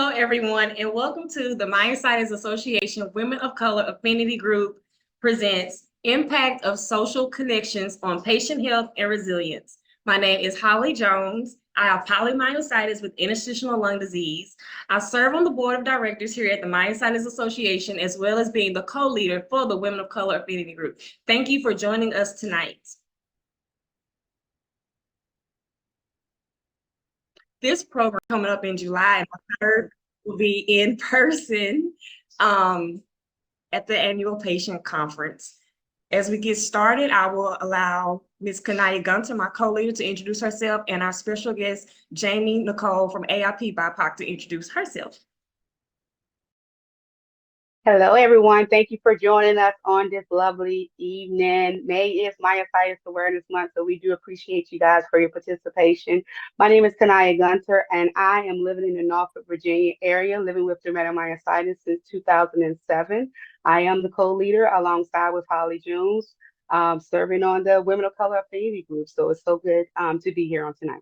Hello, everyone, and welcome to the Myositis Association Women of Color Affinity Group presents Impact of Social Connections on Patient Health and Resilience. My name is Holly Jones. I have polymyositis with interstitial lung disease. I serve on the board of directors here at the Myositis Association, as well as being the co-leader for the Women of Color Affinity Group. Thank you for joining us tonight. This program coming up in July, and my third will be in person at the annual patient conference. As we get started, I will allow Ms. Kanaya Gunter, my co-leader, to introduce herself, and our special guest, Jamie Nicole from AIP BIPOC, to introduce herself. Hello, everyone. Thank you for joining us on this lovely evening. May is Myositis Awareness Month, so we do appreciate you guys for your participation. My name is Kanaya Gunter, and I am living in the Norfolk, Virginia area, living with dermatomyositis since 2007. I am the co-leader alongside with Holly Jones, serving on the Women of Color Affinity Group. So it's so good to be here on tonight.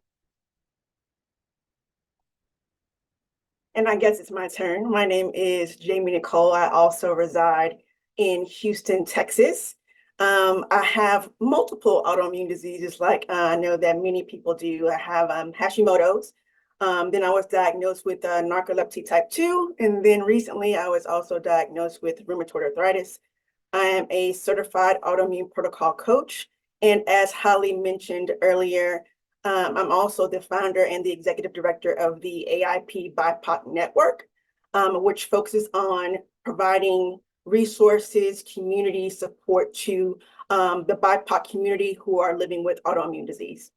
And I guess it's my turn. My name is Jamie Nicole. I also reside in Houston, Texas. I have multiple autoimmune diseases, like I know that many people do. I have Hashimoto's. Then I was diagnosed with narcolepsy type 2. And then recently I was also diagnosed with rheumatoid arthritis. I am a certified autoimmune protocol coach. And as Holly mentioned earlier, I'm also the founder and the executive director of the AIP BIPOC Network, which focuses on providing resources, community support to the BIPOC community who are living with autoimmune disease.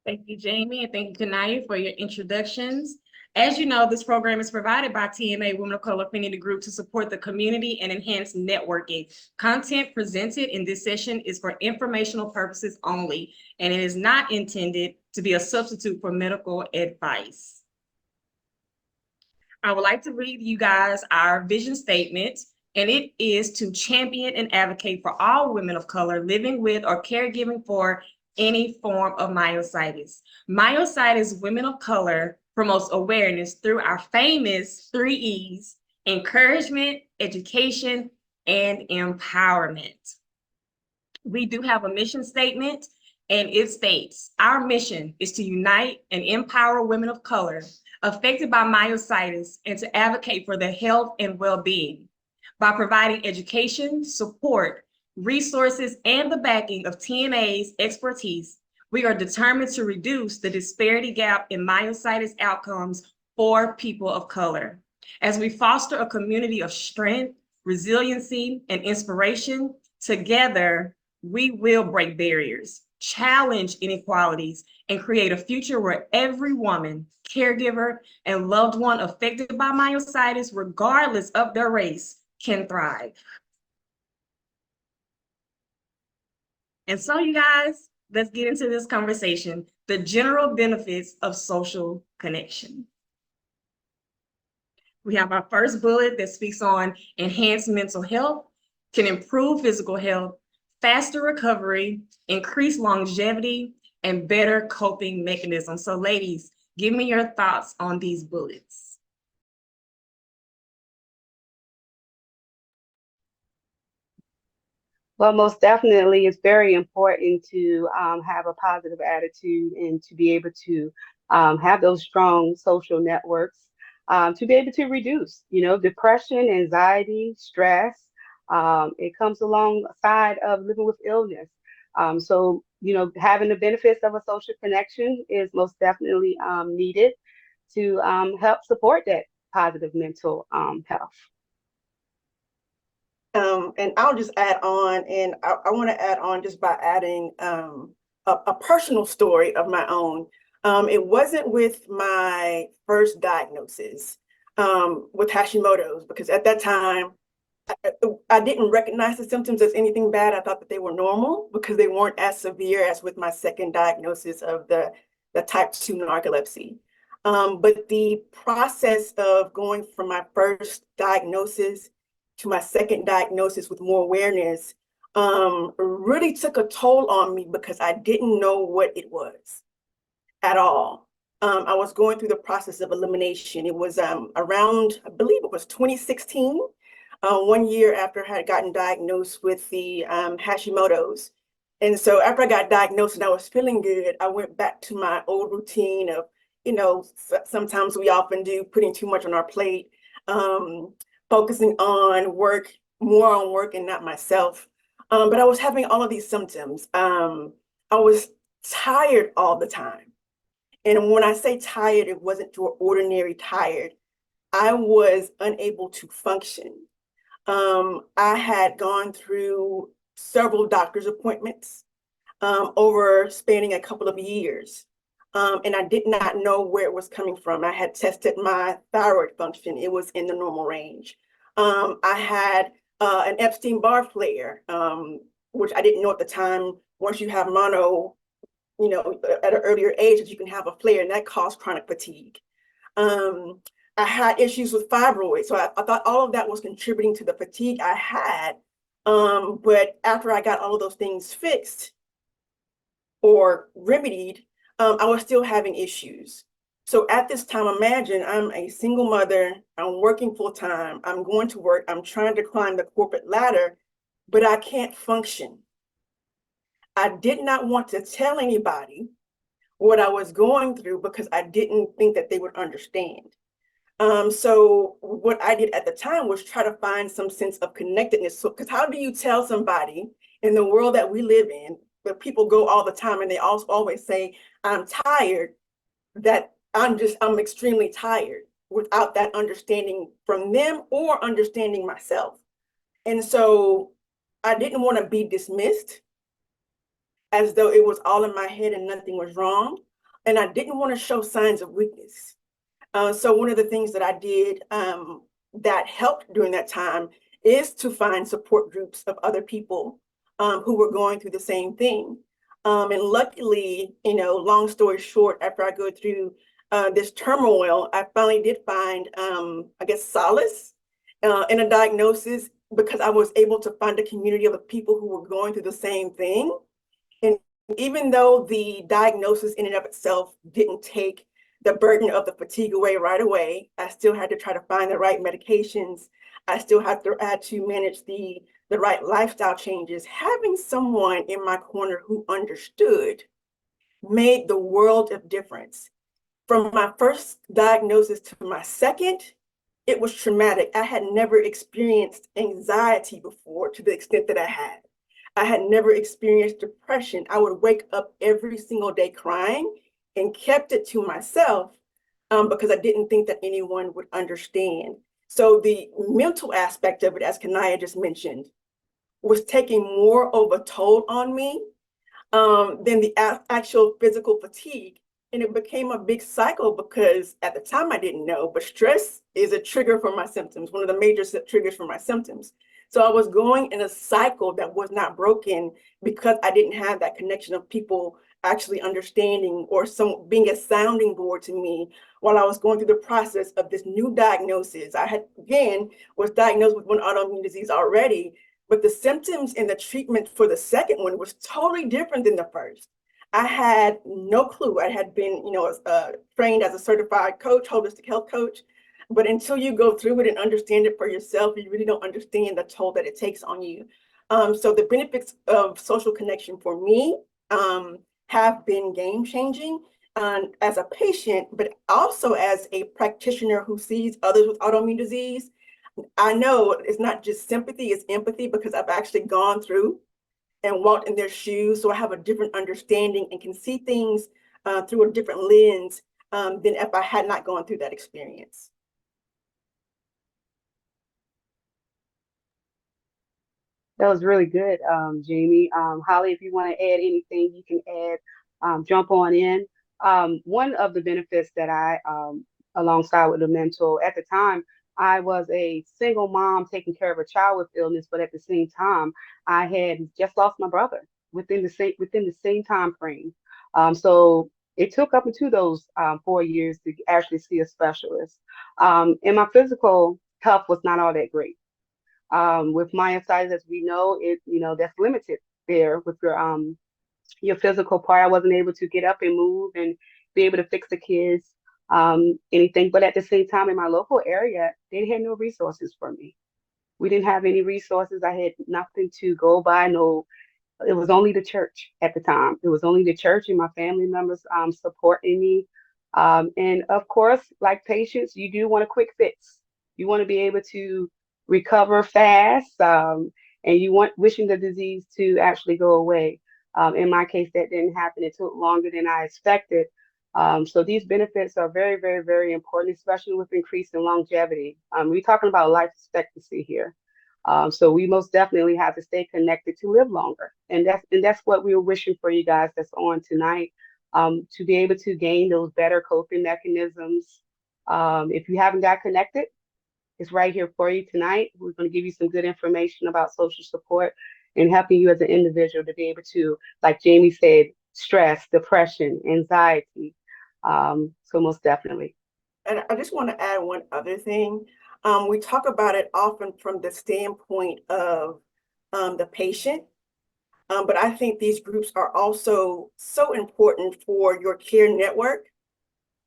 Thank you, Jamie, and thank you, Kanaya, for your introductions. As you know, this program is provided by TMA Women of Color Affinity Group to support the community and enhance networking. Content presented in this session is for informational purposes only, and it is not intended to be a substitute for medical advice. I would like to read you guys our vision statement, and it is to champion and advocate for all women of color living with or caregiving for any form of myositis. Myositis Women of Color promotes awareness through our famous 3 E's: encouragement, education, and empowerment. We do have a mission statement, and it states, our mission is to unite and empower women of color affected by myositis and to advocate for their health and well-being by providing education, support, resources, and the backing of TMA's expertise. We are determined to reduce the disparity gap in myositis outcomes for people of color. As we foster a community of strength, resiliency, and inspiration, together, we will break barriers, challenge inequalities, and create a future where every woman, caregiver, and loved one affected by myositis, regardless of their race, can thrive. And so, you guys, let's get into this conversation, the general benefits of social connection. We have our first bullet that speaks on enhanced mental health, can improve physical health, faster recovery, increase longevity, and better coping mechanisms. So ladies, give me your thoughts on these bullets. Well, most definitely, it's very important to have a positive attitude and to be able to have those strong social networks to be able to reduce, depression, anxiety, stress. It comes alongside of living with illness. So, having the benefits of a social connection is most definitely needed to help support that positive mental health. And I'll just add on, and I want to add on just by adding a personal story of my own. It wasn't with my first diagnosis with Hashimoto's, because at that time, I didn't recognize the symptoms as anything bad. I thought that they were normal because they weren't as severe as with my second diagnosis of the type 2 narcolepsy. But the process of going from my first diagnosis to my second diagnosis with more awareness really took a toll on me because I didn't know what it was. at all. I was going through the process of elimination. It was around, I believe it was 2016, 1 year after I had gotten diagnosed with the Hashimoto's. And so after I got diagnosed and I was feeling good, I went back to my old routine of, sometimes we often do, putting too much on our plate, focusing on work, more on work and not myself. But I was having all of these symptoms. I was tired all the time. And when I say tired, it wasn't your ordinary tired. I was unable to function. I had gone through several doctor's appointments over spanning a couple of years. And I did not know where it was coming from. I had tested my thyroid function. It was in the normal range. I had an Epstein-Barr flare, which I didn't know at the time. Once you have mono, at an earlier age, that you can have a flare, and that caused chronic fatigue. I had issues with fibroids, so I thought all of that was contributing to the fatigue I had. But after I got all of those things fixed or remedied, I was still having issues. So at this time, imagine I'm a single mother, I'm working full time, I'm going to work, I'm trying to climb the corporate ladder, but I can't function. I did not want to tell anybody what I was going through because I didn't think that they would understand. So what I did at the time was try to find some sense of connectedness. So, because how do you tell somebody in the world that we live in, where people go all the time and they also always say, I'm tired, that I'm extremely tired, without that understanding from them or understanding myself. And so I didn't want to be dismissed as though it was all in my head and nothing was wrong. And I didn't want to show signs of weakness. So one of the things that I did that helped during that time is to find support groups of other people who were going through the same thing. And luckily, long story short, after I go through this turmoil, I finally did find, I guess, solace in a diagnosis, because I was able to find a community of people who were going through the same thing. And even though the diagnosis in and of itself didn't take the burden of the fatigue away right away, I still had to try to find the right medications. I still had to manage the right lifestyle changes. Having someone in my corner who understood made the world of difference. From my first diagnosis to my second, it was traumatic. I had never experienced anxiety before to the extent that I had. I had never experienced depression. I would wake up every single day crying and kept it to myself because I didn't think that anyone would understand. So the mental aspect of it, as Kanaya just mentioned, was taking more of a toll on me than the actual physical fatigue. And it became a big cycle because at the time I didn't know, but stress is a trigger for my symptoms, one of the major triggers for my symptoms. So I was going in a cycle that was not broken because I didn't have that connection of people actually understanding or some being a sounding board to me while I was going through the process of this new diagnosis. I had, again, was diagnosed with one autoimmune disease already, but the symptoms and the treatment for the second one was totally different than the first. I had no clue. I had been, trained as a certified coach, holistic health coach. But until you go through it and understand it for yourself, you really don't understand the toll that it takes on you. So the benefits of social connection for me have been game changing as a patient, but also as a practitioner who sees others with autoimmune disease. I know it's not just sympathy, it's empathy, because I've actually gone through and walked in their shoes. So I have a different understanding and can see things through a different lens than if I had not gone through that experience. That was really good, Jamie. Holly, if you want to add anything, you can add, jump on in. One of the benefits that alongside with the mental, at the time, I was a single mom taking care of a child with illness, but at the same time, I had just lost my brother within the same time frame. So it took up into those 4 years to actually see a specialist. And my physical health was not all that great. With myositis, as we know, that's limited there with your physical part. I wasn't able to get up and move and be able to fix the kids, anything. But at the same time, in my local area, they had no resources for me. We didn't have any resources. I had nothing to go by. No, it was only the church at the time. It was only the church and my family members supporting me. And of course, like patients, you do want a quick fix. You want to be able to recover fast, and you want wishing the disease to actually go away. In my case, that didn't happen. It took longer than I expected. So these benefits are very, very, very important, especially with increasing longevity. We're talking about life expectancy here. So we most definitely have to stay connected to live longer, and that's what we were wishing for you guys that's on tonight, to be able to gain those better coping mechanisms. If you haven't got connected, it's right here for you tonight. We're going to give you some good information about social support and helping you as an individual to be able to, like Jamie said, stress, depression, anxiety. So most definitely. And I just want to add one other thing. We talk about it often from the standpoint of the patient, but I think these groups are also so important for your care network.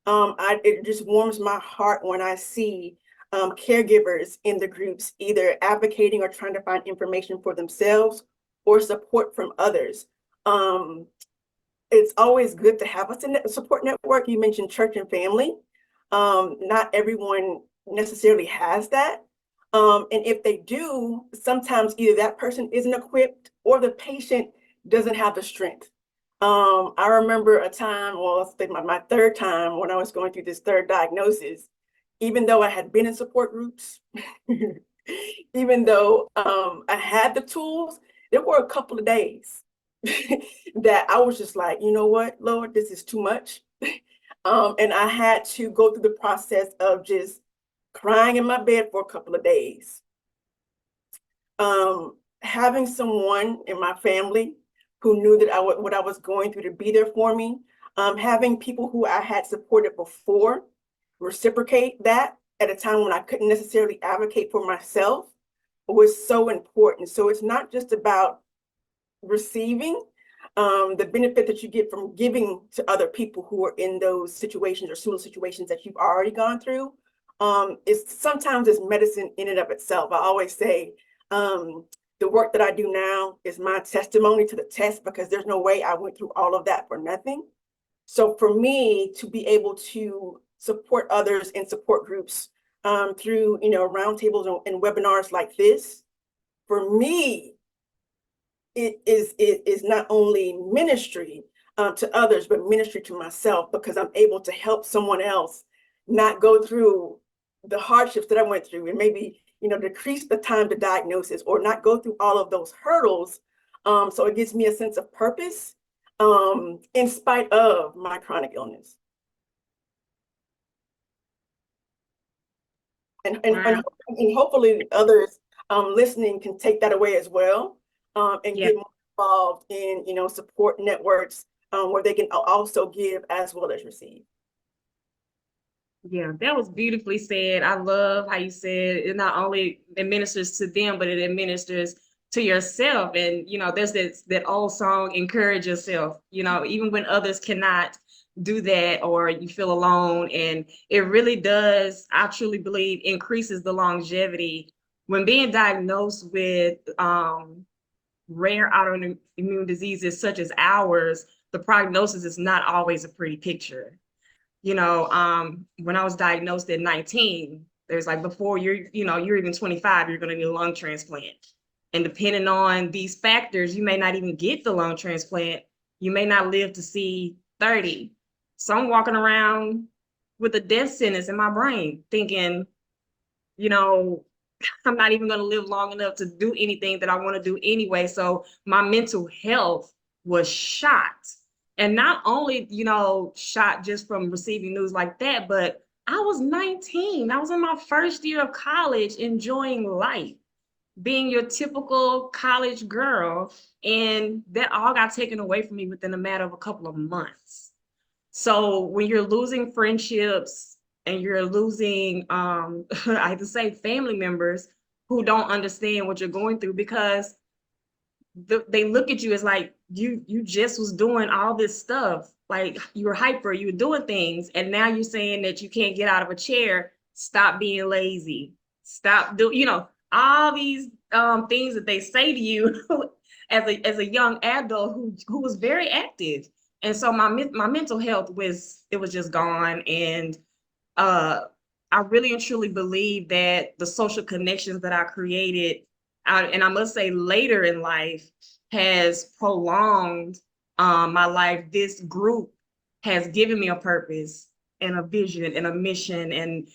It just warms my heart when I see caregivers in the groups either advocating or trying to find information for themselves or support from others. It's always good to have a support network. You mentioned church and family. Not everyone necessarily has that. And if they do, sometimes either that person isn't equipped or the patient doesn't have the strength. I remember a time, well, let's say my third time when I was going through this third diagnosis, even though I had been in support groups, even though I had the tools, there were a couple of days that I was just like, you know what, Lord, this is too much. And I had to go through the process of just crying in my bed for a couple of days. Having someone in my family who knew that what I was going through to be there for me, having people who I had supported before reciprocate that at a time when I couldn't necessarily advocate for myself was so important. So it's not just about receiving the benefit that you get from giving to other people who are in those situations or similar situations that you've already gone through. Sometimes it's medicine in and of itself. I always say the work that I do now is my testimony to the test, because there's no way I went through all of that for nothing. So for me to be able to support others in support groups through roundtables and webinars like this, for me, it is not only ministry to others, but ministry to myself, because I'm able to help someone else not go through the hardships that I went through, and maybe decrease the time to diagnosis or not go through all of those hurdles. So it gives me a sense of purpose in spite of my chronic illness. And hopefully others listening can take that away as well, and get more involved in support networks where they can also give as well as receive. Yeah, that was beautifully said. I love how you said it not only administers to them, but it administers to yourself. And, there's that old song, encourage yourself, even when others cannot do that or you feel alone. And it really does, I truly believe, increases the longevity. When being diagnosed with rare autoimmune diseases such as ours, the prognosis is not always a pretty picture. When I was diagnosed at 19, there's like before you're even 25, you're going to need a lung transplant. And depending on these factors, you may not even get the lung transplant. You may not live to see 30. So I'm walking around with a death sentence in my brain thinking, I'm not even going to live long enough to do anything that I want to do anyway. So my mental health was shot. And not only, shot just from receiving news like that, but I was 19. I was in my first year of college, enjoying life, being your typical college girl. And that all got taken away from me within a matter of a couple of months. So when you're losing friendships and you're losing, I have to say, family members who don't understand what you're going through, because they look at you as like you just was doing all this stuff, like you were hyper, you were doing things, and now you're saying that you can't get out of a chair. Stop being lazy. Stop do all these things that they say to you as a young adult who was very active. And so my mental health was just gone. And I really and truly believe that the social connections that I created, and I must say later in life, has prolonged my life. This group has given me a purpose and a vision and a mission, and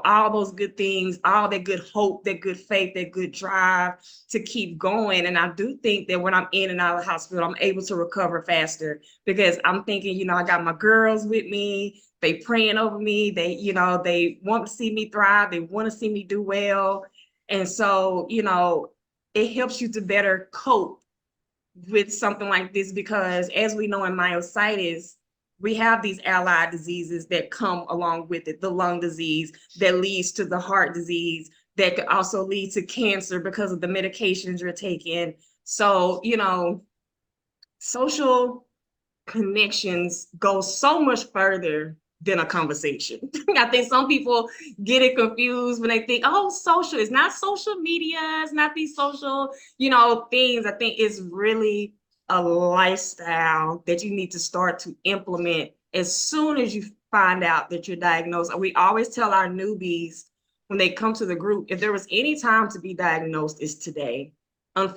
all those good things, all that good hope, that good faith, that good drive to keep going. And I do think that when I'm in and out of the hospital, I'm able to recover faster because I'm thinking, I got my girls with me. They praying over me. They want to see me thrive. They want to see me do well. And so, it helps you to better cope with something like this, because as we know in myositis, we have these allied diseases that come along with it, the lung disease that leads to the heart disease that could also lead to cancer because of the medications you're taking. So, social connections go so much further than a conversation. I think some people get it confused when they think, oh, social is not social media, it's not these social, things. I think it's really a lifestyle that you need to start to implement as soon as you find out that you're diagnosed. We always tell our newbies when they come to the group, if there was any time to be diagnosed, it's today.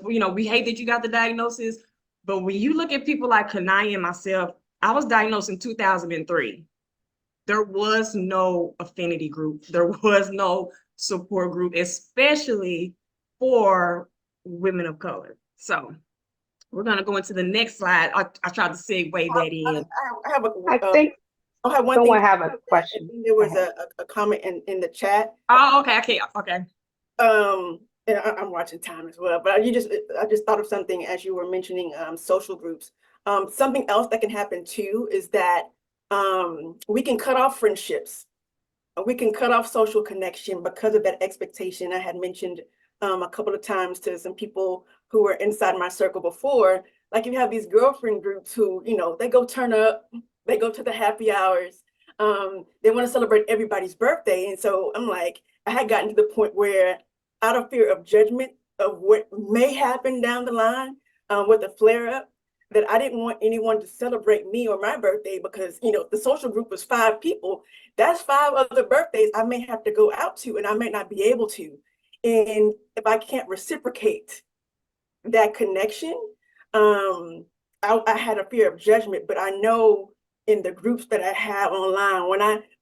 We hate that you got the diagnosis, but when you look at people like Kanaya and myself, I was diagnosed in 2003. There was no affinity group. There was no support group, especially for women of color. So we're going to go into the next slide. I tried to segue that in. I have one thing. Someone have a question. There was a comment in the chat. Oh, okay. And I'm watching time as well, but I just thought of something as you were mentioning social groups. Something else that can happen too is that we can cut off friendships. We can cut off social connection because of that expectation I had mentioned a couple of times to some people who were inside my circle before. Like you have these girlfriend groups who, they go turn up, they go to the happy hours. They want to celebrate everybody's birthday. And so I'm like, I had gotten to the point where out of fear of judgment of what may happen down the line with a flare up, that I didn't want anyone to celebrate me or my birthday because, the social group was 5 people. That's 5 other birthdays I may have to go out to and I may not be able to. And if I can't reciprocate that connection, I had a fear of judgment, but I know in the groups that I have online,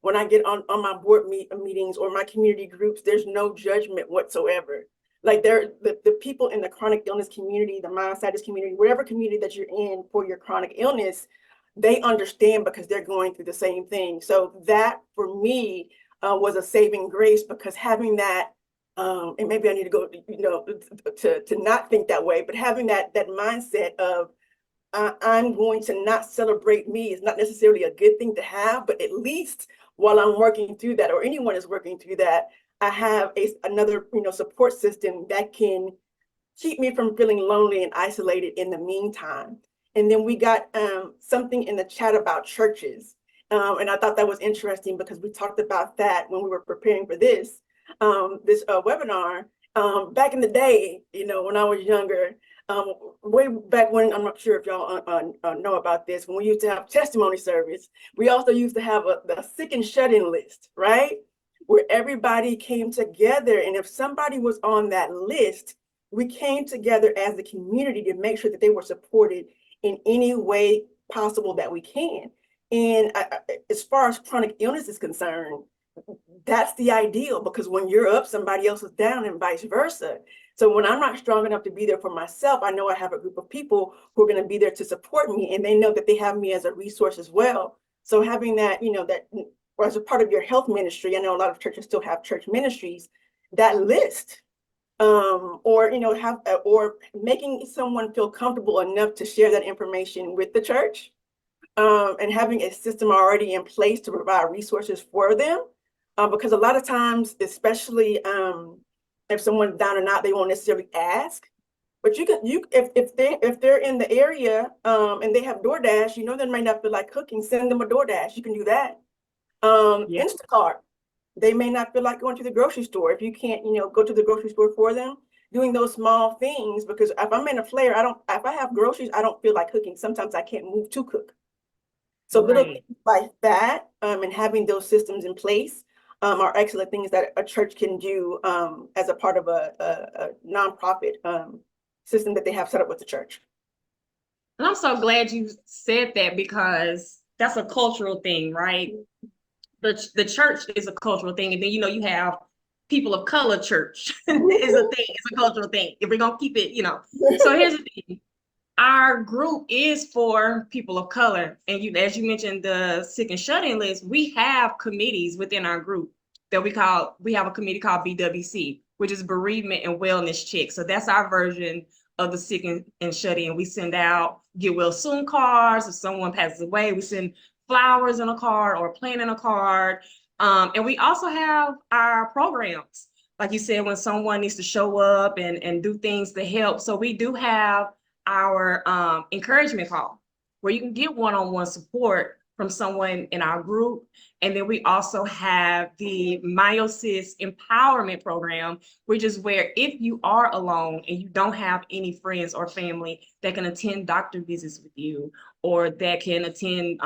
when I get on my board meetings or my community groups, there's no judgment whatsoever. Like the people in the chronic illness community, the myositis community, whatever community that you're in for your chronic illness, they understand because they're going through the same thing. So that for me was a saving grace, because having that, and maybe I need to go, to not think that way, but having that mindset of I'm going to not celebrate me is not necessarily a good thing to have, but at least while I'm working through that, or anyone is working through that, I have another support system that can keep me from feeling lonely and isolated in the meantime. And then we got something in the chat about churches. And I thought that was interesting because we talked about that when we were preparing for this webinar. Back in the day, when I was younger, way back when, I'm not sure if y'all know about this, when we used to have testimony service, we also used to have the sick and shut-in list, right? Where everybody came together. And if somebody was on that list, we came together as a community to make sure that they were supported in any way possible that we can. And as far as chronic illness is concerned, that's the ideal, because when you're up, somebody else is down and vice versa. So when I'm not strong enough to be there for myself, I know I have a group of people who are going to be there to support me, and they know that they have me as a resource as well. So having that, that or as a part of your health ministry, I know a lot of churches still have church ministries, that list, or making someone feel comfortable enough to share that information with the church, and having a system already in place to provide resources for them. Because a lot of times, especially if someone's down or not, they won't necessarily ask. But if they're in the area and they have DoorDash, you know they might not feel like cooking, send them a DoorDash. You can do that. Yeah. Instacart. They may not feel like going to the grocery store. If you can't, go to the grocery store for them, doing those small things, because if I'm in a flare, if I have groceries, I don't feel like cooking. Sometimes I can't move to cook. So little Right. things like that, and having those systems in place are excellent things that a church can do as a part of a nonprofit system that they have set up with the church. And I'm so glad you said that because that's a cultural thing, right? The church is a cultural thing. And then, you have people of color church is a thing. It's a cultural thing. If we're going to keep it, So here's the thing. Our group is for people of color. And as you mentioned, the sick and shut-in list, we have committees within our group that we have a committee called BWC, which is Bereavement and Wellness Check. So that's our version of the sick and shut-in. We send out get well soon cards. If someone passes away, we send flowers in a card or a plant in a card. And we also have our programs. Like you said, when someone needs to show up and do things to help. So we do have our encouragement call where you can get one-on-one support from someone in our group. And then we also have the Myositis empowerment program, which is where if you are alone and you don't have any friends or family that can attend doctor visits with you or that can attend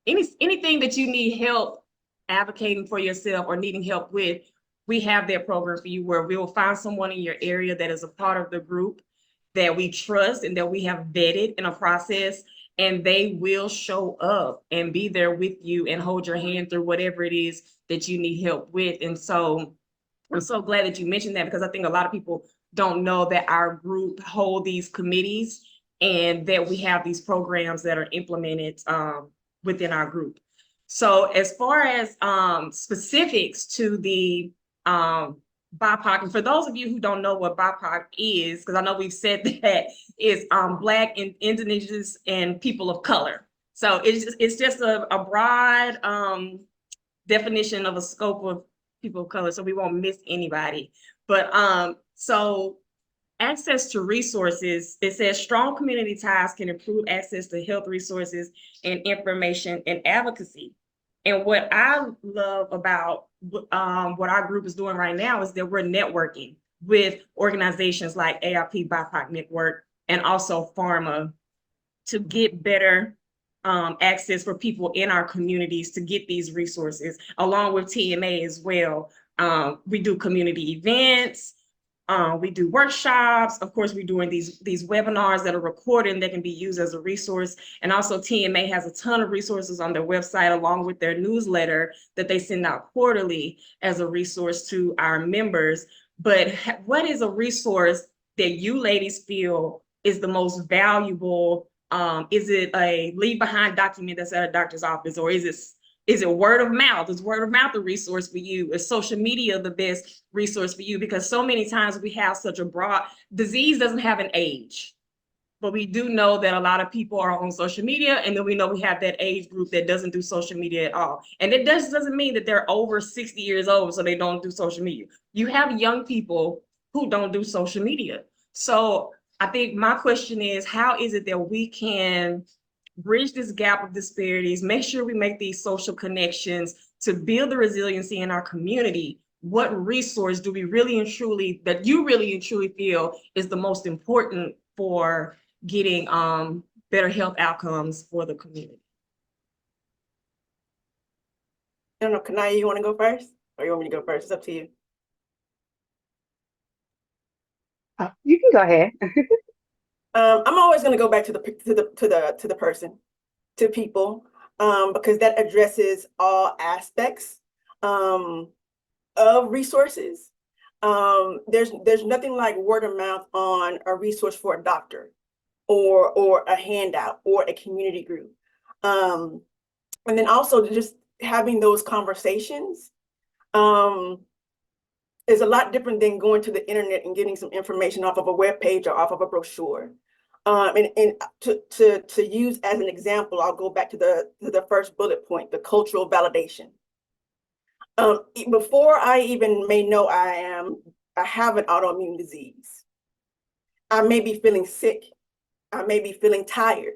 anything that you need help advocating for yourself or needing help with, we have that program for you where we will find someone in your area that is a part of the group that we trust and that we have vetted in a process, and they will show up and be there with you and hold your hand through whatever it is that you need help with. And so I'm so glad that you mentioned that, because I think a lot of people don't know that our group hold these committees and that we have these programs that are implemented within our group. So as far as specifics to the BIPOC, and for those of you who don't know what BIPOC is, because I know we've said that it's Black and Indigenous and people of color. So it's just a broad definition of a scope of people of color, so we won't miss anybody. But so access to resources, it says strong community ties can improve access to health resources and information and advocacy. And what I love about what our group is doing right now is that we're networking with organizations like AIP BIPOC Network and also Pharma to get better access for people in our communities to get these resources, along with TMA as well. We do community events. We do workshops. Of course, we're doing these webinars that are recorded and that can be used as a resource. And also TMA has a ton of resources on their website, along with their newsletter that they send out quarterly as a resource to our members. But what is a resource that you ladies feel is the most valuable? Is it a leave behind document that's at a doctor's office, or is it word of mouth? Is word of mouth a resource for you? Is social media the best resource for you? Because so many times we have such a broad disease doesn't have an age, but we do know that a lot of people are on social media, and then we know we have that age group that doesn't do social media at all. And it doesn't mean that they're over 60 years old, so they don't do social media. You have young people who don't do social media. So I think my question is, how is it that we can bridge this gap of disparities, make sure we make these social connections to build the resiliency in our community? What resource do we really and truly, that you really and truly feel is the most important for getting better health outcomes for the community? I don't know, Kanaya, you want to go first, or you want me to go first? It's up to you. You can go ahead. I'm always going to go back to the person, to people, because that addresses all aspects of resources. There's nothing like word of mouth on a resource for a doctor, or a handout, or a community group, and then also just having those conversations is a lot different than going to the internet and getting some information off of a web page or off of a brochure. And to use as an example, I'll go back to the first bullet point, the cultural validation. Before I even may know I have an autoimmune disease, I may be feeling sick. I may be feeling tired.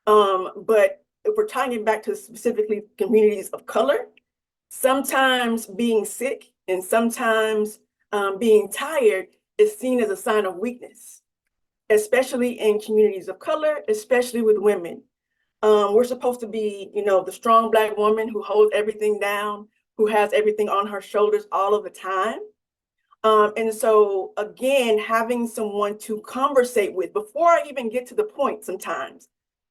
But if we're tying it back to specifically communities of color, sometimes being sick and sometimes being tired is seen as a sign of weakness, especially in communities of color, especially with women. We're supposed to be, the strong Black woman who holds everything down, who has everything on her shoulders all of the time. And so, again, having someone to conversate with before I even get to the point sometimes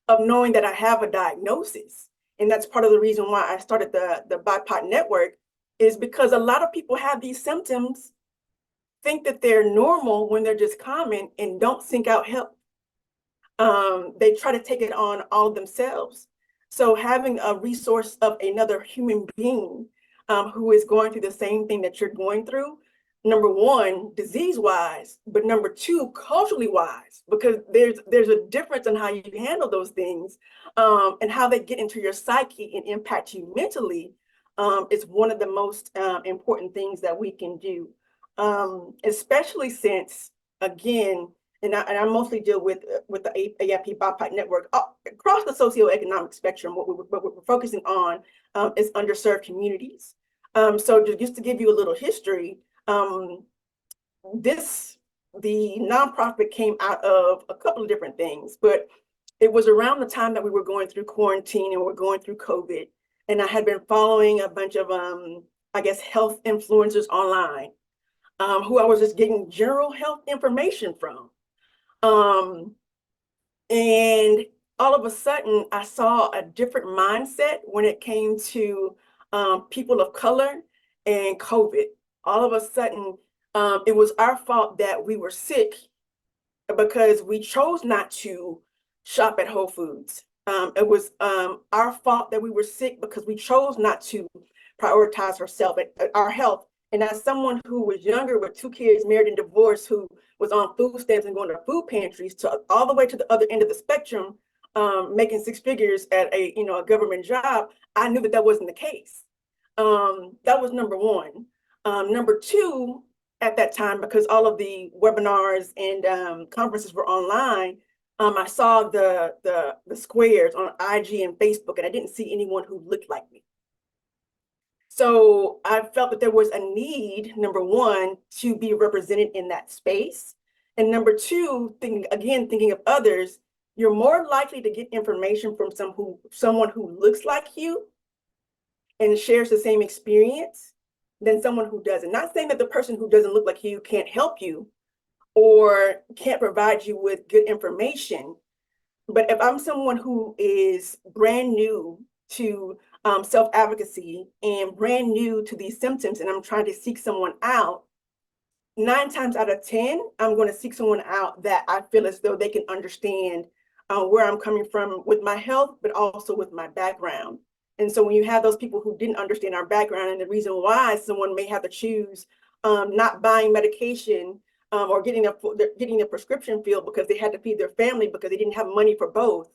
of knowing that I have a diagnosis. And that's part of the reason why I started the BIPOC network, is because a lot of people have these symptoms, think that they're normal when they're just common, and don't seek out help. They try to take it on all themselves. So having a resource of another human being who is going through the same thing that you're going through, number one, disease-wise, but number two, culturally wise, because there's a difference in how you handle those things and how they get into your psyche and impact you mentally is one of the most important things that we can do, especially since, again, and I mostly deal with the AIP BIPOC network across the socioeconomic spectrum. What we're focusing on is underserved communities. So just to give you a little history, the nonprofit came out of a couple of different things, but it was around the time that we were going through quarantine and we're going through COVID. And I had been following a bunch of, I guess, health influencers online who I was just getting general health information from. And all of a sudden, I saw a different mindset when it came to people of color and COVID. All of a sudden, it was our fault that we were sick because we chose not to shop at Whole Foods. It was our fault that we were sick because we chose not to prioritize our health. And as someone who was younger with 2 kids, married and divorced, who was on food stamps and going to food pantries, to all the way to the other end of the spectrum, making 6 figures at a government job, I knew that wasn't the case. That was number one. Number two, at that time, because all of the webinars and conferences were online, I saw the squares on IG and Facebook, and I didn't see anyone who looked like me. So I felt that there was a need, number one, to be represented in that space. And number two, thinking of others, you're more likely to get information from someone who looks like you and shares the same experience than someone who doesn't. Not saying that the person who doesn't look like you can't help you or can't provide you with good information. But if I'm someone who is brand new to self-advocacy and brand new to these symptoms, and I'm trying to seek someone out, 9 times out of 10, I'm going to seek someone out that I feel as though they can understand where I'm coming from with my health, but also with my background. And so when you have those people who didn't understand our background and the reason why someone may have to choose not buying medication or getting a prescription filled because they had to feed their family because they didn't have money for both,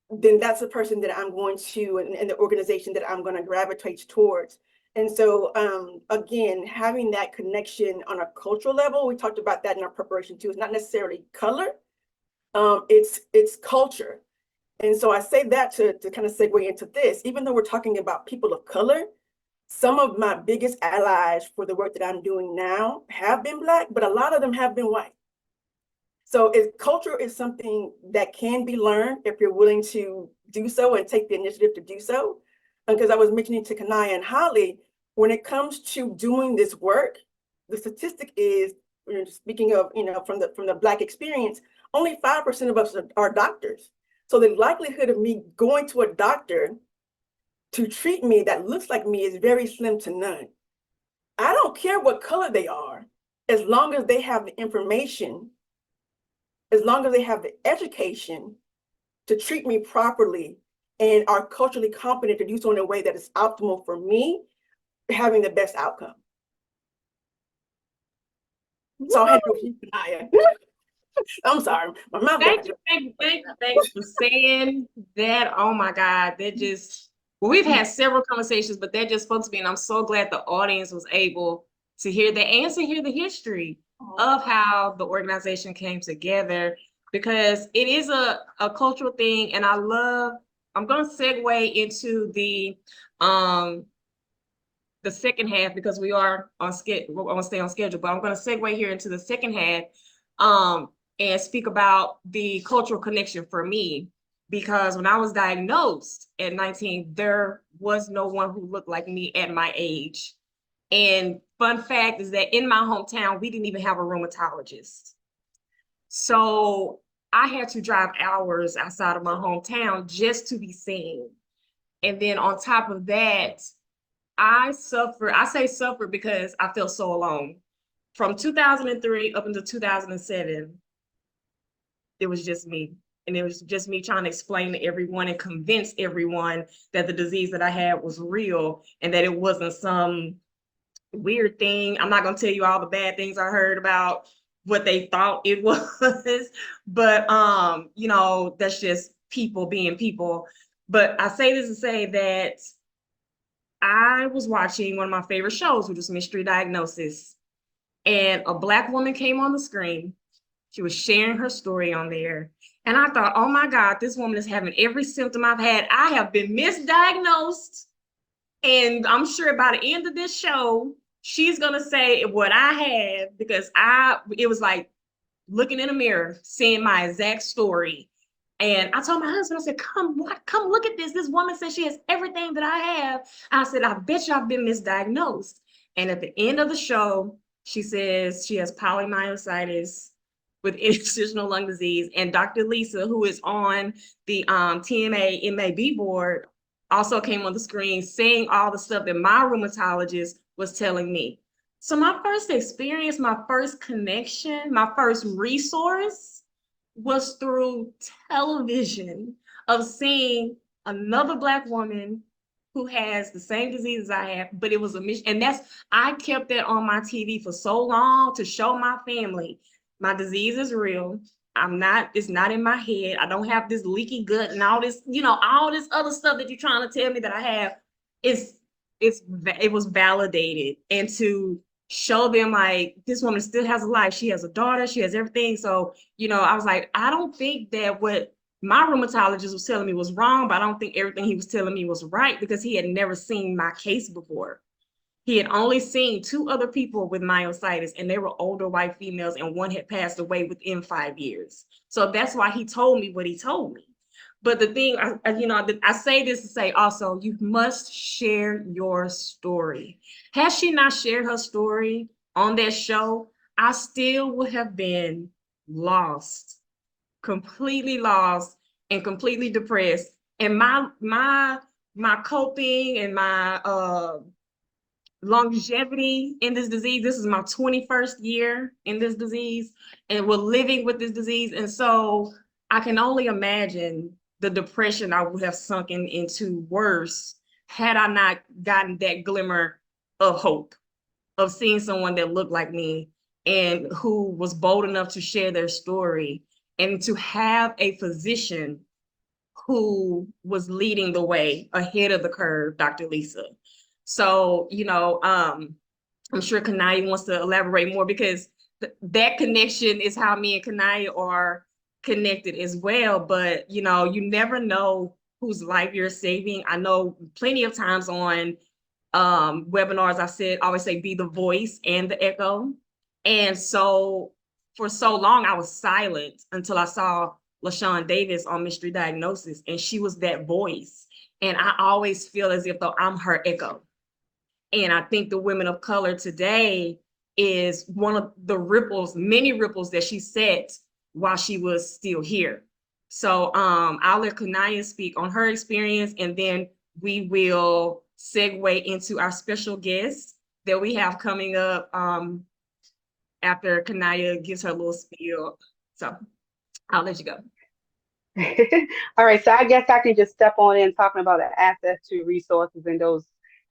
then that's the person that I'm going to, and the organization that I'm going to gravitate towards. And so, again, having that connection on a cultural level, we talked about that in our preparation too. It's not necessarily color, it's culture. And so I say that to kind of segue into this. Even though we're talking about people of color, some of my biggest allies for the work that I'm doing now have been Black, but a lot of them have been white. So culture is something that can be learned if you're willing to do so and take the initiative to do so. Because I was mentioning to Kanaya and Holly, when it comes to doing this work, the statistic is, speaking of, from the Black experience, only 5% of us are doctors. So the likelihood of me going to a doctor to treat me that looks like me is very slim to none. I don't care what color they are, as long as they have the information, as long as they have the education to treat me properly and are culturally competent to do so in a way that is optimal for me, having the best outcome. So I'll hand it over to you, Kanaya. I'm sorry, my mouth. Thank you for saying that. Oh my God, we've had several conversations, but that just spoke to me, and I'm so glad the audience was able to hear that and to hear the history. of how the organization came together, because it is a cultural thing. And I'm going to segue into the second half, because we are on schedule. We're going to stay on schedule, but I'm going to segue here into the second half, and speak about the cultural connection for me. Because when I was diagnosed at 19, there was no one who looked like me at my age. And fun fact is that in my hometown, we didn't even have a rheumatologist. So I had to drive hours outside of my hometown just to be seen. And then on top of that, I suffered. I say suffered because I felt so alone. From 2003 up until 2007, it was just me. And it was just me trying to explain to everyone and convince everyone that the disease that I had was real and that it wasn't some weird thing. I'm not going to tell you all the bad things I heard about what they thought it was, but that's just people being people. But I say this to say that I was watching one of my favorite shows, which was Mystery Diagnosis, and a Black woman came on the screen. She was sharing her story on there. And I thought, oh my God, this woman is having every symptom I've had. I have been misdiagnosed. And I'm sure by the end of this show, she's going to say what I have, because it was like looking in a mirror, seeing my exact story. And I told my husband, I said, come look at this. This woman says she has everything that I have. I said, I bet you I've been misdiagnosed. And at the end of the show, she says she has polymyositis with interstitial lung disease. And Dr. Lisa, who is on the TMA MAB board, also came on the screen saying all the stuff that my rheumatologist was telling me. So my first experience, my first connection, my first resource was through television, of seeing another Black woman who has the same disease as I have, but it was a mission. And I kept that on my TV for so long to show my family my disease is real. It's not in my head. I don't have this leaky gut and all this, all this other stuff that you're trying to tell me that I have. It was validated. And to show them, like, this woman still has a life. She has a daughter, she has everything. So, I was like, I don't think that what my rheumatologist was telling me was wrong, but I don't think everything he was telling me was right, because he had never seen my case before. He had only seen 2 other people with myositis, and they were older white females, and one had passed away within 5 years. So that's why he told me what he told me. But the thing, I say this to say also, you must share your story. Had she not shared her story on that show, I still would have been lost, completely lost, and completely depressed. And my coping and my longevity in this disease, this is my 21st year in this disease, and we're living with this disease. And so I can only imagine the depression I would have sunken into worse had I not gotten that glimmer of hope, of seeing someone that looked like me and who was bold enough to share their story, and to have a physician who was leading the way ahead of the curve, Dr. Lisa. So, I'm sure Kanaya wants to elaborate more, because that connection is how me and Kanaya are connected as well. But, you never know whose life you're saving. I know plenty of times on webinars, always say, be the voice and the echo. And so for so long, I was silent until I saw LaShawn Davis on Mystery Diagnosis, and she was that voice. And I always feel as if though I'm her echo. And I think the women of color today is one of the many ripples that she set while she was still here. So I'll let Kanaya speak on her experience, and then we will segue into our special guest that we have coming up after Kanaya gives her little spiel. So I'll let you go. All right, so I guess I can just step on in talking about the access to resources and those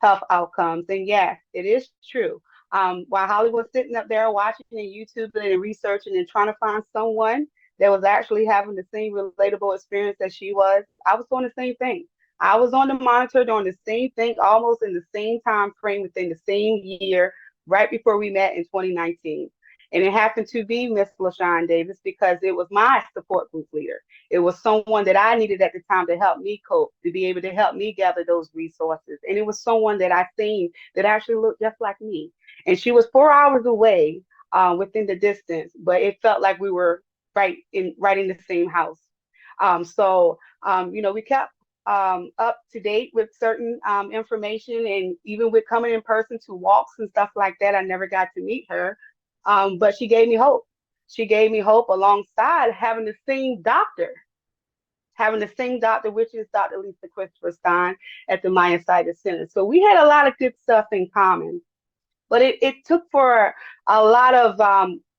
health outcomes. And yes, it is true. While Holly was sitting up there watching and YouTubing and researching and trying to find someone that was actually having the same relatable experience that she was, I was doing the same thing. I was on the monitor doing the same thing, almost in the same time frame within the same year, right before we met in 2019. And it happened to be Miss LaShawn Davis because it was my support group leader. It was someone that I needed at the time to help me cope, to be able to help me gather those resources. And it was someone that I seen that actually looked just like me. And she was 4 hours away within the distance, but it felt like we were right in the same house. We kept up to date with certain information, and even with coming in person to walks and stuff like that, I never got to meet her. But she gave me hope. She gave me hope alongside having the same doctor, which is Dr. Lisa Christopher Stein at the Myositis Center. So we had a lot of good stuff in common. But it took for a lot of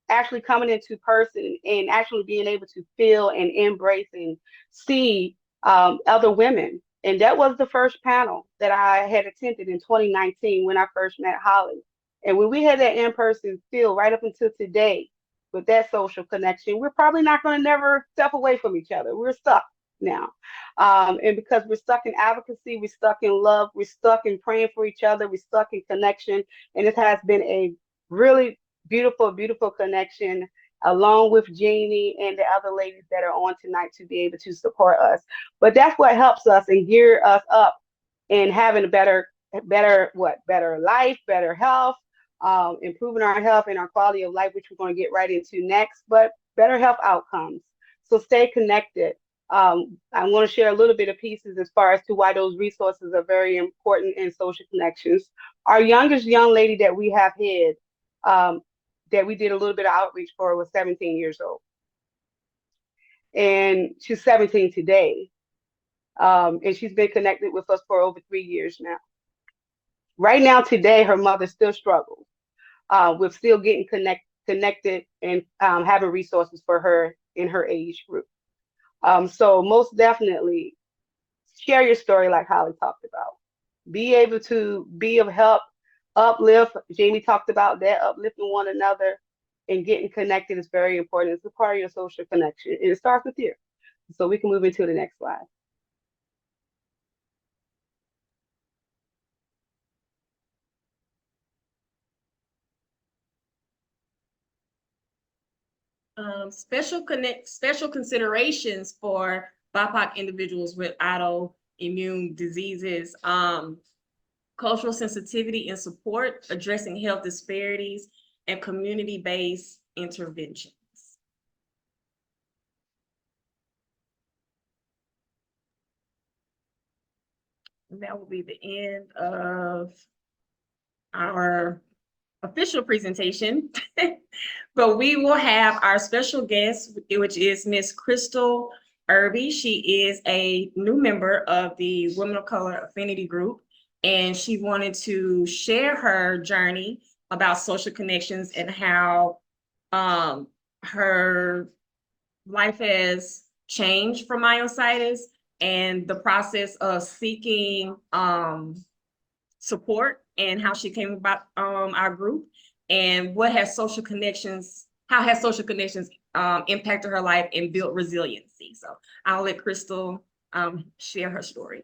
actually coming into person and actually being able to feel and embrace and see other women. And that was the first panel that I had attended in 2019 when I first met Holly. And when we had that in-person feel right up until today with that social connection, we're probably not going to never step away from each other. We're stuck now. And because we're stuck in advocacy, we're stuck in love, we're stuck in praying for each other, we're stuck in connection. And it has been a really beautiful, beautiful connection along with Jeannie and the other ladies that are on tonight to be able to support us. But that's what helps us and gear us up in having a better life, better health, improving our health and our quality of life, which we're going to get right into next, but better health outcomes. So stay connected. I want to share a little bit of pieces as far as to why those resources are very important in social connections. Our youngest young lady that we have had, that we did a little bit of outreach for, was 17 years old. And she's 17 today. And she's been connected with us for over 3 years now. Right now, today, her mother still struggles with still getting connected and having resources for her in her age group. So most definitely share your story like Holly talked about. Be able to be of help, uplift. Jamie talked about that, uplifting one another and getting connected is very important. It's a part of your social connection. And it starts with you. So we can move into the next slide. Special considerations for BIPOC individuals with autoimmune diseases, cultural sensitivity and support, addressing health disparities, and community-based interventions. And that will be the end of our official presentation. But we will have our special guest, which is Miss Crystal Irby. She is a new member of the Women of Color Affinity group, and she wanted to share her journey about social connections and how her life has changed from myositis and the process of seeking support and how she came about our group, and how has social connections impacted her life and built resiliency. So I'll let Crystal share her story.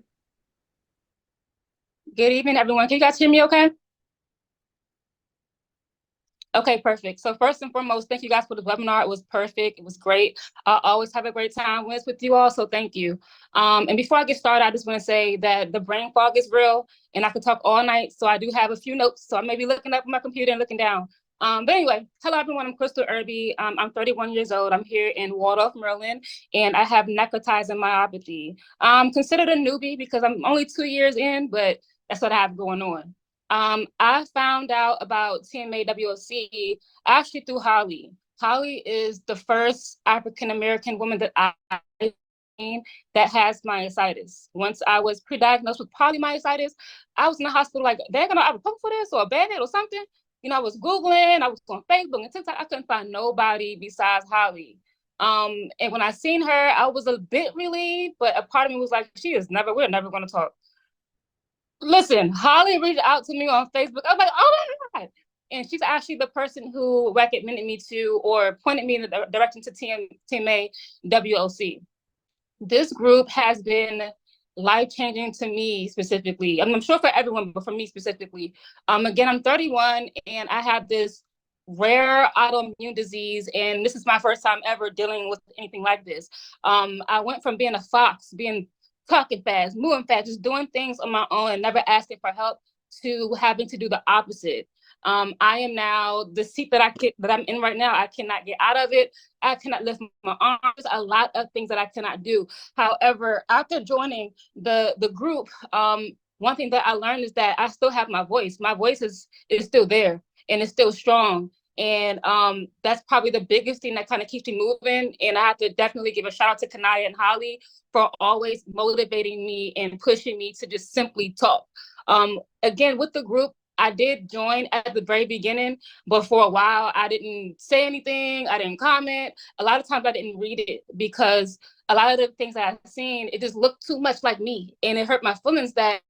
Good evening, everyone. Can you guys hear me okay? Okay, perfect. So first and foremost, thank you guys for the webinar. It was perfect. It was great. I always have a great time when it's with you all, so thank you. And before I get started, I just want to say that the brain fog is real, and I could talk all night, so I do have a few notes. So I may be looking up at my computer and looking down. But anyway, hello, everyone. I'm Crystal Irby. I'm 31 years old. I'm here in Waldorf, Maryland, and I have necrotizing myopathy. I'm considered a newbie because I'm only 2 years in, but that's what I have going on. I found out about TMA WOC actually through Holly. Holly is the first African-American woman that I've seen that has myositis. Once I was pre-diagnosed with polymyositis, I was in the hospital like, they're gonna have a pump for this or a Band-Aid or something. You know, I was Googling, I was on Facebook and TikTok. I couldn't find nobody besides Holly. And when I seen her, I was a bit relieved, but a part of me was like, we're never gonna talk. Listen, Holly reached out to me on Facebook. I was like, oh my God. And she's actually the person who recommended me to or pointed me in the direction to TMA WOC. This group has been life-changing to me specifically. I'm sure for everyone, but for me specifically. Again, I'm 31 and I have this rare autoimmune disease, and this is my first time ever dealing with anything like this. I went from being a fox, being talking fast, moving fast, just doing things on my own and never asking for help, to having to do the opposite. I am now the seat that I'm in right now. I cannot get out of it. I cannot lift my arms. A lot of things that I cannot do. However, after joining the group, one thing that I learned is that I still have my voice. My voice is still there and it's still strong. And that's probably the biggest thing that kind of keeps me moving. And I have to definitely give a shout out to Kanaya and Holly for always motivating me and pushing me to just simply talk. Again, with the group, I did join at the very beginning, but for a while I didn't say anything. I didn't comment. A lot of times I didn't read it because a lot of the things that I've seen, it just looked too much like me. And it hurt my feelings that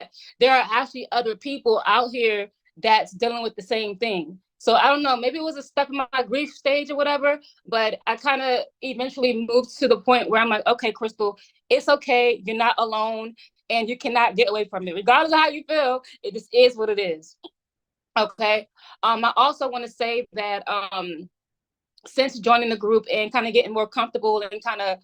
there are actually other people out here that's dealing with the same thing. So I don't know, maybe it was a step in my grief stage or whatever, but I kind of eventually moved to the point where I'm like, okay, Crystal, it's okay. You're not alone and you cannot get away from it. Regardless of how you feel, it just is what it is. Okay. I also want to say that since joining the group and kind of getting more comfortable and kind of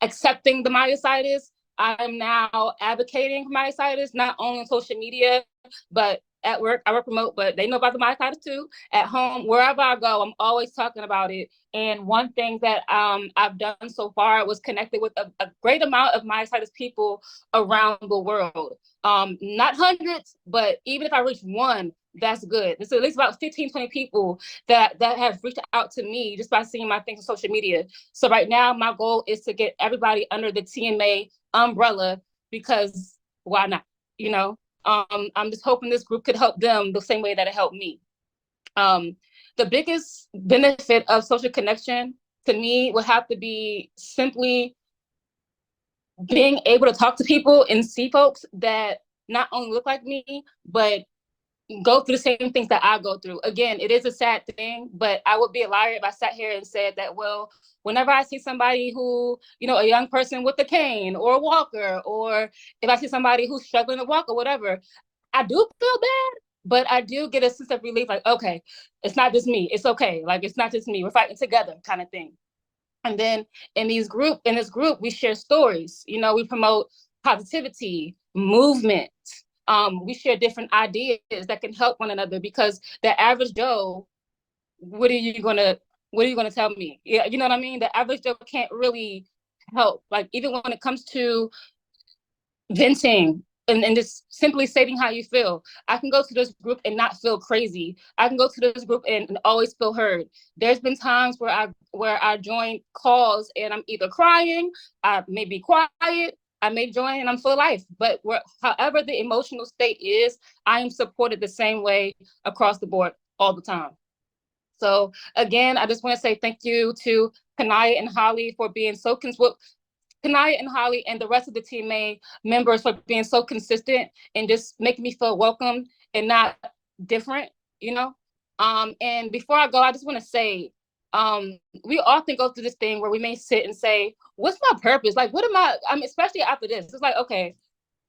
accepting the myositis, I'm now advocating for myositis, not only on social media, but at work. I work remote, but they know about the myositis too. At home, wherever I go, I'm always talking about it. And one thing that I've done so far was connected with a great amount of myositis people around the world. Not hundreds, but even if I reach one, that's good. There's at least about 15, 20 people that have reached out to me just by seeing my things on social media. So right now, my goal is to get everybody under the TMA umbrella, because why not? You know, I'm just hoping this group could help them the same way that it helped me. The biggest benefit of social connection to me would have to be simply being able to talk to people and see folks that not only look like me, but go through the same things that I go through. Again, it is a sad thing, but I would be a liar if I sat here and said that, well, whenever I see somebody who, you know, a young person with a cane or a walker, or if I see somebody who's struggling to walk or whatever, I do feel bad, but I do get a sense of relief, like, okay, it's not just me. It's okay. Like, it's not just me. We're fighting together kind of thing. And then in this group, we share stories. You know, we promote positivity, movement. We share different ideas that can help one another, because the average Joe, what are you gonna tell me? Yeah, you know what I mean? The average Joe can't really help. Like, even when it comes to venting and just simply stating how you feel. I can go to this group and not feel crazy. I can go to this group and always feel heard. There's been times where I join calls and I'm either crying, I may be quiet, I may join and I'm full of life. But however the emotional state is, I am supported the same way across the board all the time. So again, I just want to say thank you to Kanaya and Holly for being so Kanaya and Holly and the rest of the TMA members for being so consistent and just making me feel welcome and not different, you know? And before I go, I just want to say, we often go through this thing where we may sit and say, what's my purpose? Like, what am I mean, especially after this, it's like, okay,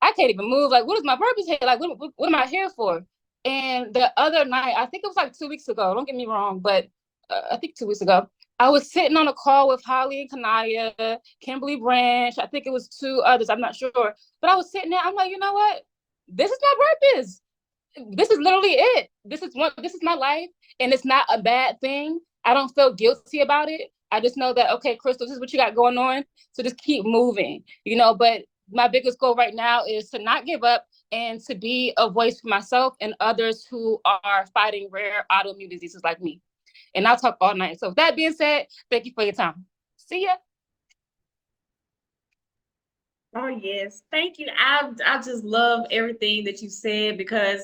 I can't even move. Like, what is my purpose here? Like, what am I here for? And the other night, I think it was like 2 weeks ago, don't get me wrong, but I think 2 weeks ago, I was sitting on a call with Holly and Kanaya, Kimberly Branch. I think it was 2 others. I'm not sure. But I was sitting there. I'm like, you know what? This is my purpose. This is literally it. This is my life. And it's not a bad thing. I don't feel guilty about it. I just know that, okay, Crystal, this is what you got going on. So just keep moving, you know. But my biggest goal right now is to not give up and to be a voice for myself and others who are fighting rare autoimmune diseases like me. And I'll talk all night. So with that being said, thank you for your time. See ya. Oh, yes. Thank you. I just love everything that you said, because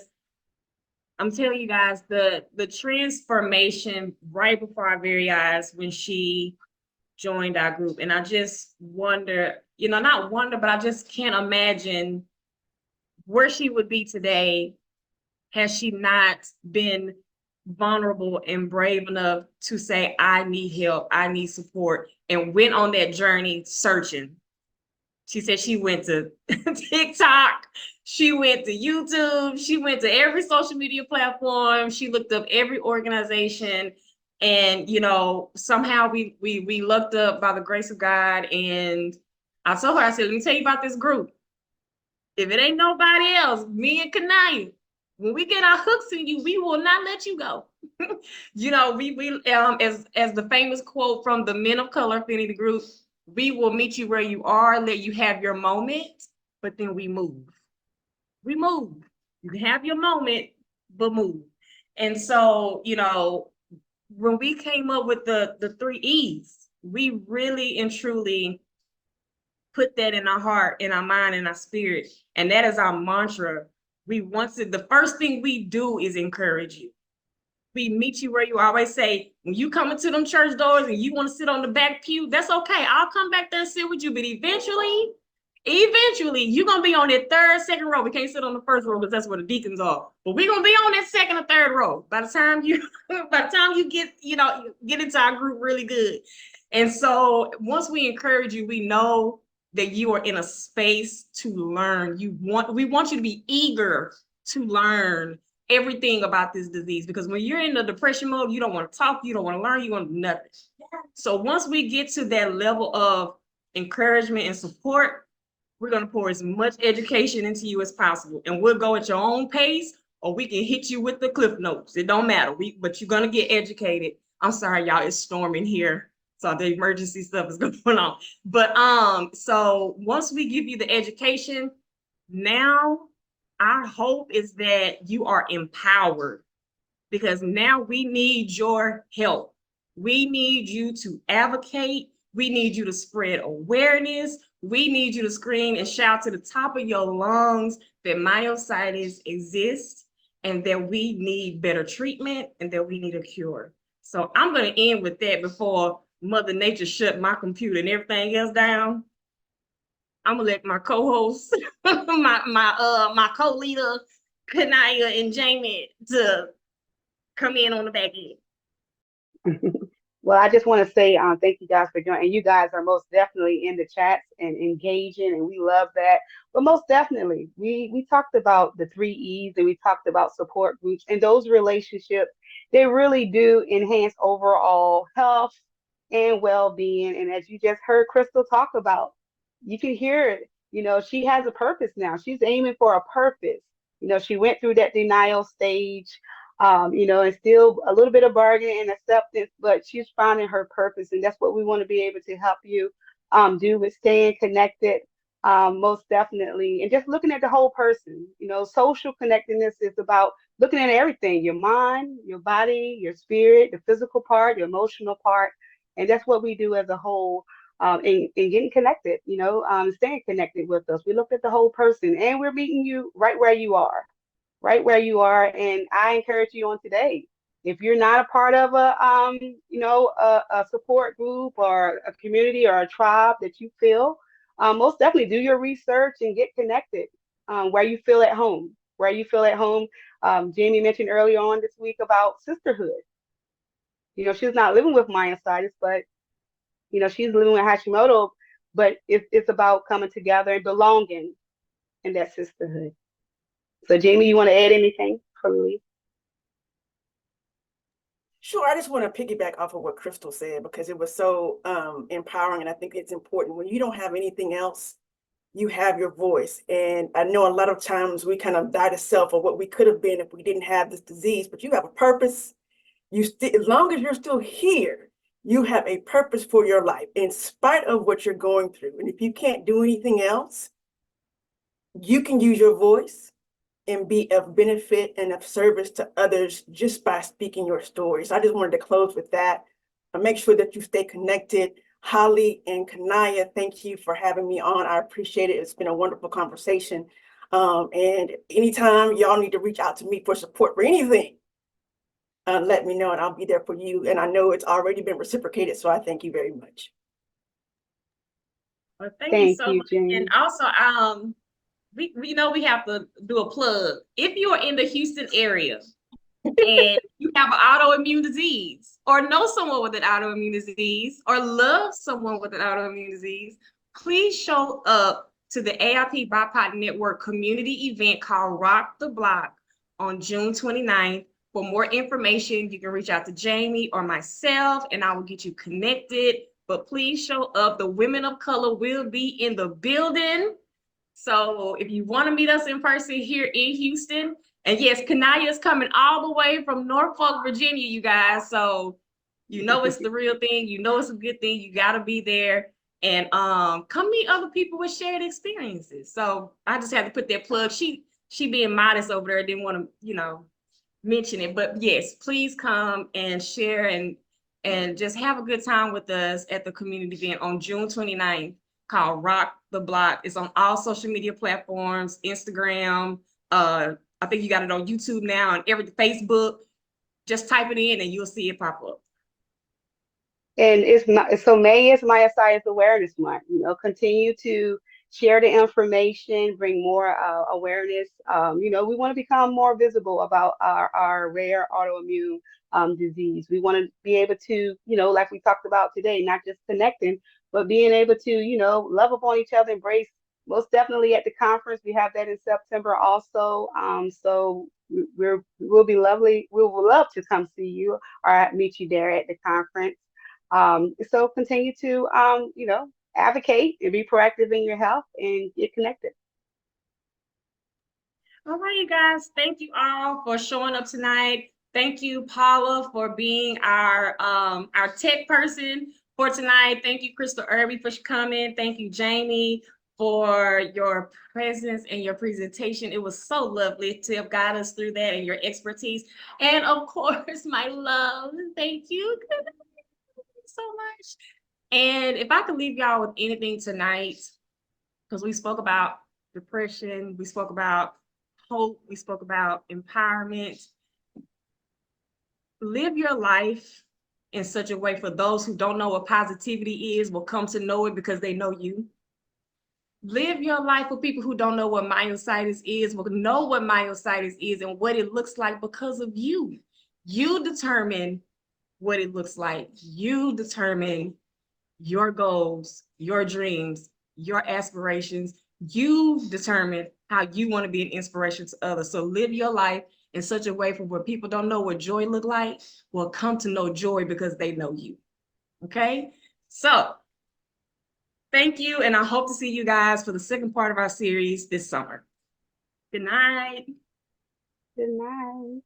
I'm telling you guys, the transformation right before our very eyes when she joined our group. And I just wonder, you know, not wonder, but I just can't imagine where she would be today had she not been vulnerable and brave enough to say, I need help, I need support, and went on that journey searching. She said she went to TikTok, she went to YouTube, she went to every social media platform, she looked up every organization, And, you know, somehow we looked up by the grace of God, and I told her, I said, let me tell you about this group. If it ain't nobody else, me and Kanaya, when we get our hooks in you, we will not let you go. You know, we as the famous quote from the Men of Color Affinity group, we will meet you where you are, let you have your moment, but then we move. We move. You can have your moment, but move. And so, you know, when we came up with the 3 E's, we really and truly put that in our heart, in our mind, in our spirit. And that is our mantra. We want to, the first thing we do is encourage you. We meet you where you always say, when you come into them church doors and you want to sit on the back pew, that's okay. I'll come back there and sit with you. But eventually, you're going to be on that third, second row. We can't sit on the first row because that's where the deacons are. But we're going to be on that second or third row by the time you get, you know, get into our group really good. And so once we encourage you, we know that you are in a space to learn. We want you to be eager to learn everything about this disease, because when you're in the depression mode, you don't want to talk, you don't want to learn, you want to do nothing. So once we get to that level of encouragement and support, we're going to pour as much education into you as possible, and we'll go at your own pace, or we can hit you with the cliff notes. It don't matter. But you're going to get educated. I'm sorry, y'all, it's storming here, so the emergency stuff is going on. But so once we give you the education, now our hope is that you are empowered, because now we need your help. We need you to advocate. We need you to spread awareness. We need you to scream and shout to the top of your lungs that myositis exists, and that we need better treatment, and that we need a cure. So I'm going to end with that before Mother Nature shut my computer and everything else down. I'm gonna let my co-host, my co-leader, Kanaya and Jamie, to come in on the back end. Well, I just want to say thank you guys for joining. And you guys are most definitely in the chats and engaging, and we love that. But most definitely, we talked about the 3 E's, and we talked about support groups, and those relationships, they really do enhance overall health and well-being. And as you just heard Crystal talk about, you can hear it. You know, she has a purpose now. She's aiming for a purpose. You know, she went through that denial stage, you know, and still a little bit of bargaining and acceptance, but she's finding her purpose. And that's what we want to be able to help you do with staying connected, most definitely. And just looking at the whole person. You know, social connectedness is about looking at everything, your mind, your body, your spirit, the physical part, your emotional part. And that's what we do as a whole. In getting connected, you know, staying connected with us. We look at the whole person, and we're meeting you right where you are, right where you are. And I encourage you on today, if you're not a part of you know, a support group or a community or a tribe that you feel, most definitely do your research and get connected where you feel at home, where you feel at home. Jamie mentioned earlier on this week about sisterhood. You know, she's not living with myositis, but you know, she's living with Hashimoto, but it's about coming together and belonging in that sisterhood. So, Jamie, you want to add anything before we leave? Sure, I just want to piggyback off of what Crystal said, because it was so empowering, and I think it's important. When you don't have anything else, you have your voice. And I know a lot of times we kind of die to self or what we could have been if we didn't have this disease, but you have a purpose. As long as you're still here, you have a purpose for your life in spite of what you're going through. And if you can't do anything else, you can use your voice and be of benefit and of service to others just by speaking your story. So I just wanted to close with that. Make sure that you stay connected. Holly and Kanaya, thank you for having me on. I appreciate it. It's been a wonderful conversation. And anytime y'all need to reach out to me for support for anything, let me know and I'll be there for you. And I know it's already been reciprocated, so I thank you very much. Well, thank you so much. Jamie. And also, we know we have to do a plug. If you are in the Houston area and you have an autoimmune disease, or know someone with an autoimmune disease, or love someone with an autoimmune disease, please show up to the AIP BIPOC Network community event called Rock the Block on June 29th For more information, you can reach out to Jamie or myself, and I will get you connected. But please show up. The women of color will be in the building. So if you want to meet us in person here in Houston, and yes, Kanaya is coming all the way from Norfolk, Virginia, you guys. So you know it's the real thing. You know it's a good thing. You got to be there and come meet other people with shared experiences. So I just had to put that plug. She being modest over there, didn't want to, mention it. But yes, please come and share and just have a good time with us at the community event on June 29th called Rock the Block. It's on all social media platforms, Instagram. I think you got it on YouTube now and Facebook. Just type it in and you'll see it pop up. And it's not, so May is Myositis Awareness Month. Continue to share the information, bring more awareness. We want to become more visible about our rare autoimmune disease. We want to be able to, like we talked about today, not just connecting, but being able to, love upon each other, embrace. Most definitely at the conference, we have that in September also. So we'll be lovely. We would love to come see you or meet you there at the conference. So continue to, advocate and be proactive in your health and get connected. All right, you guys. Thank you all for showing up tonight. Thank you, Paula, for being our tech person for tonight. Thank you, Crystal Irby, for coming. Thank you, Jamie, for your presence and your presentation. It was so lovely to have guided us through that and your expertise. And of course, my love. Thank you. So much. And if I could leave y'all with anything tonight, because we spoke about depression, we spoke about hope, we spoke about empowerment. Live your life in such a way for those who don't know what positivity is will come to know it because they know you. Live your life for people who don't know what myositis is, will know what myositis is and what it looks like because of you. You determine what it looks like. You determine your goals, your dreams, your aspirations. You determine how you want to be an inspiration to others. So live your life in such a way for where people don't know what joy look like will come to know joy because they know you. Okay? So thank you. And I hope to see you guys for the second part of our series this summer. Good night. Good night.